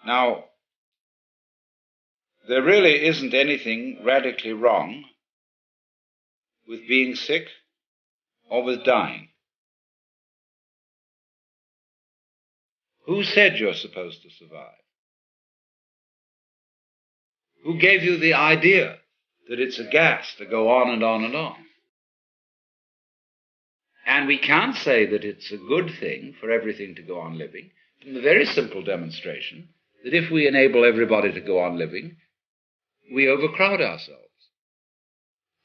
Now, there really isn't anything radically wrong with being sick or with dying. Who said you're supposed to survive? Who gave you the idea that it's a gas to go on and on and on? And we can't say that it's a good thing for everything to go on living from the very simple demonstration that if we enable everybody to go on living, we overcrowd ourselves.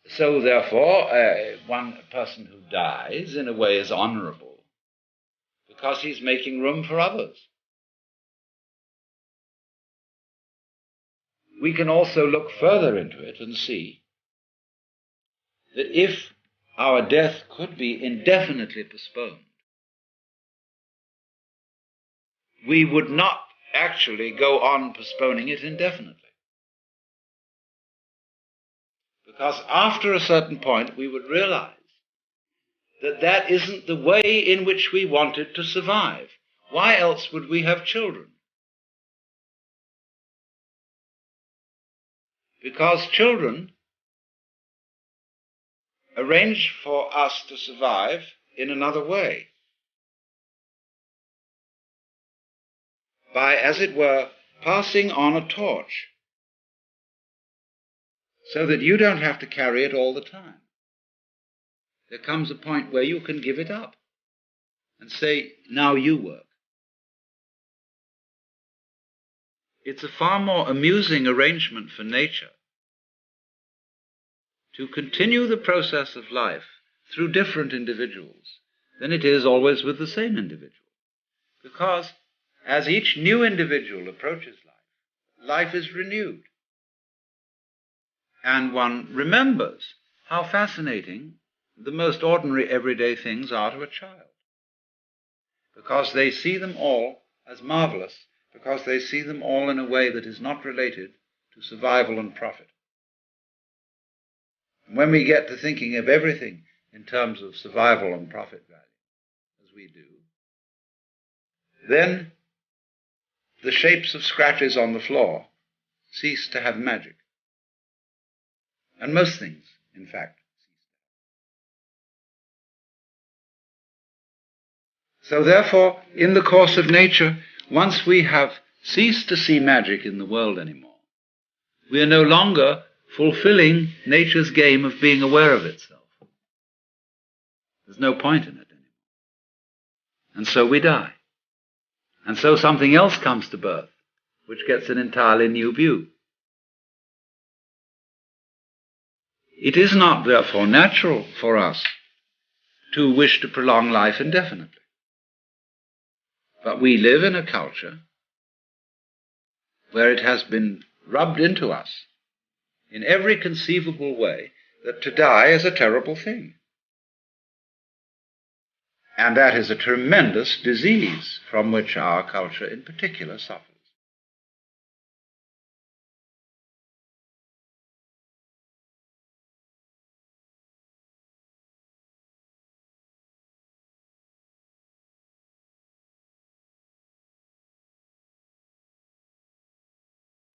So therefore, one person who dies in a way is honorable because he's making room for others. We can also look further into it and see that if our death could be indefinitely postponed, we would not actually go on postponing it indefinitely. Because after a certain point, we would realize that that isn't the way in which we wanted to survive. Why else would we have children? Because children arrange for us to survive in another way. By, as it were, passing on a torch, so that you don't have to carry it all the time. There comes a point where you can give it up and say, now you work. It's a far more amusing arrangement for nature to continue the process of life through different individuals than it is always with the same individual. Because as each new individual approaches life, life is renewed. And one remembers how fascinating the most ordinary everyday things are to a child. Because they see them all as marvelous, because they see them all in a way that is not related to survival and profit. And when we get to thinking of everything in terms of survival and profit value, as we do, then the shapes of scratches on the floor cease to have magic. And most things, in fact, cease. So therefore, in the course of nature, once we have ceased to see magic in the world anymore, we are no longer fulfilling nature's game of being aware of itself. There's no point in it anymore. And so we die. And so something else comes to birth, which gets an entirely new view. It is not, therefore, natural for us to wish to prolong life indefinitely. But we live in a culture where it has been rubbed into us in every conceivable way that to die is a terrible thing. And that is a tremendous disease from which our culture in particular suffers.